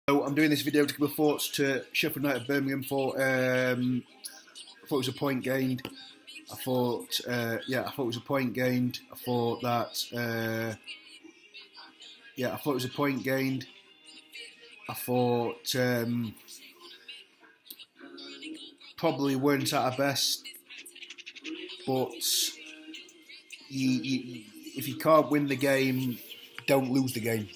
So I'm doing this video to give my thoughts to Sheffield United Birmingham for. I thought it was a point gained. I thought it was a point gained. I thought that. I thought it was a point gained. I thought probably weren't at our best, but if you can't win the game, don't lose the game.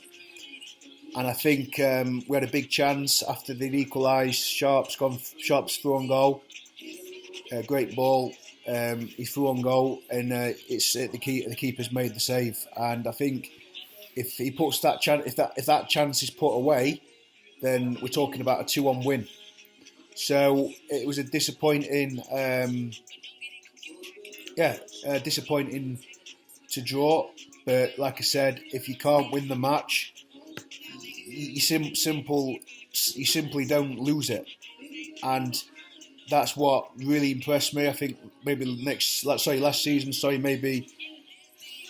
And I think we had a big chance after they'd equalised. Sharp's through on goal. Great ball. He threw on goal, and the keeper's made the save. And I think if he puts that chance, if that chance is put away, then we're talking about a 2-1 win. So it was a disappointing, disappointing to draw. But like I said, if you can't win the match, you simply don't lose it, and that's what really impressed me. I think maybe last season.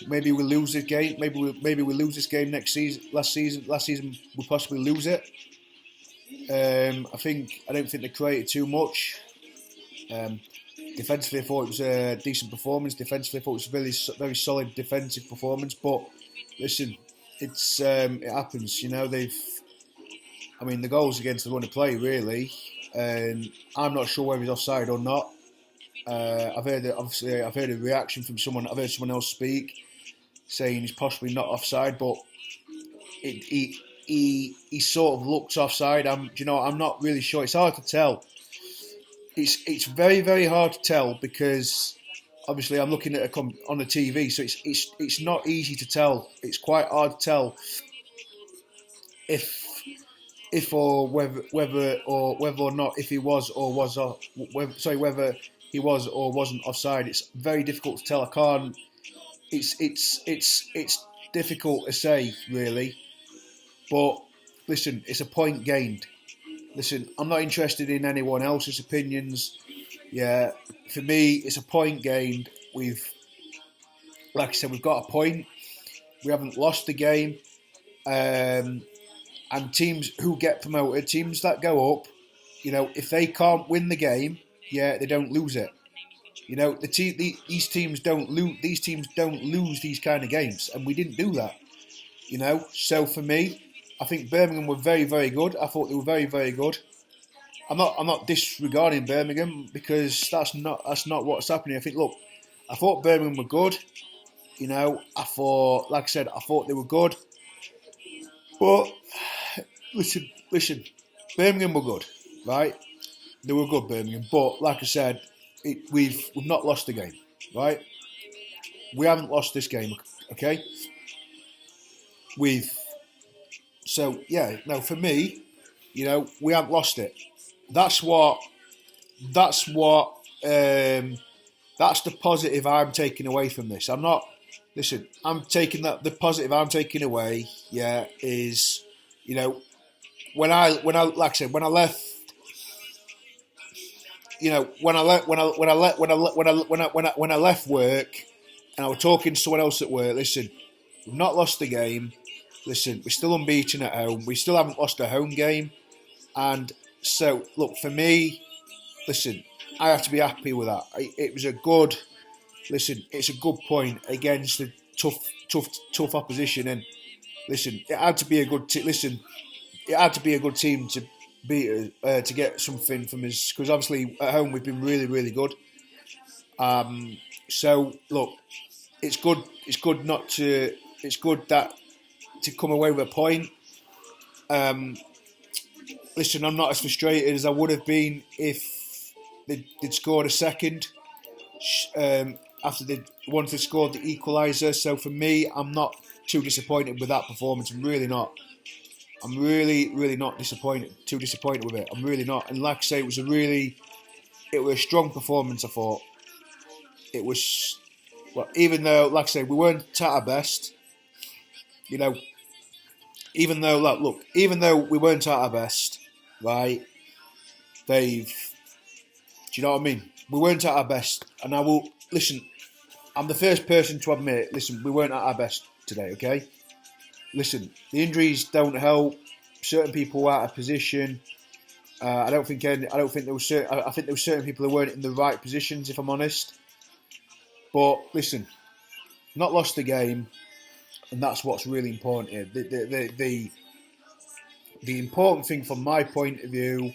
Maybe we'll lose this game. Maybe we'll lose this game next season. Last season we'll possibly lose it. I don't think they created too much. Defensively, I thought it was a decent performance. Defensively, I thought it was a very solid defensive performance. But listen, it happens. You know, the goal's against the run of play, really. I'm not sure whether he's offside or not. I've heard a reaction from someone. I've heard someone else speak saying he's possibly not offside, but he sort of looks offside. I'm not really sure. It's hard to tell. It's very, very hard to tell because obviously I'm looking at on the TV, so it's not easy to tell. It's quite hard to tell whether he was or wasn't offside. It's very difficult to tell. I can't. It's difficult to say, really. But listen, it's a point gained. Listen, I'm not interested in anyone else's opinions. Yeah, for me, it's a point gained. Like I said, we've got a point. We haven't lost the game. And teams who get promoted, teams that go up, if they can't win the game, they don't lose it. These teams don't lose these kind of games, and we didn't do that. So for me, I think Birmingham were very, very good. I thought they were very, very good. I'm not disregarding Birmingham because that's not what's happening. I thought Birmingham were good. I thought they were good. But listen, Birmingham were good, right? They were good, Birmingham. But like I said, we've not lost the game, right? We haven't lost this game, okay? For me, we haven't lost it. That's the positive I'm taking away from this. I'm taking the positive I'm taking away, is, when I left work and I was talking to someone else at work, listen, we've not lost the game. Listen, we're still unbeaten at home. We still haven't lost a home game. And so, look, for me, listen, I have to be happy with that. It's a good point against the tough opposition. And listen, it had to be a good team to beat to get something from us, because obviously at home we've been really, really good. So look, it's good that to come away with a point. Listen, I'm not as frustrated as I would have been if they'd scored a second after once they scored the equaliser. So for me, I'm not too disappointed with that performance. I'm really not. I'm really, really not too disappointed with it. I'm really not. And like I say, it was a strong performance, I thought. It was, even though, like I say, we weren't at our best, even though we weren't at our best, right, Dave, do you know what I mean? We weren't at our best. And I will, listen, I'm the first person to admit, listen, we weren't at our best today, okay? Listen, the injuries don't help. certain people were out of position. I don't think there was certain. I think there were certain people who weren't in the right positions, if I'm honest. But listen, not lost the game, and that's what's really important here. The important thing from my point of view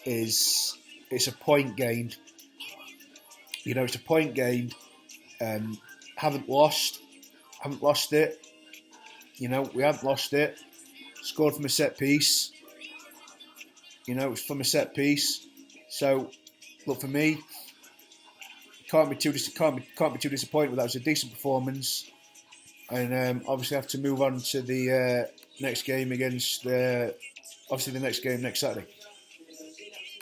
is it's a point gained. It's a point gained. Haven't lost it. We haven't lost it. Scored from a set piece. It's from a set piece. So, look, for me, can't be too disappointed with that. It was a decent performance, and obviously have to move on to the next game against obviously the next game next Saturday.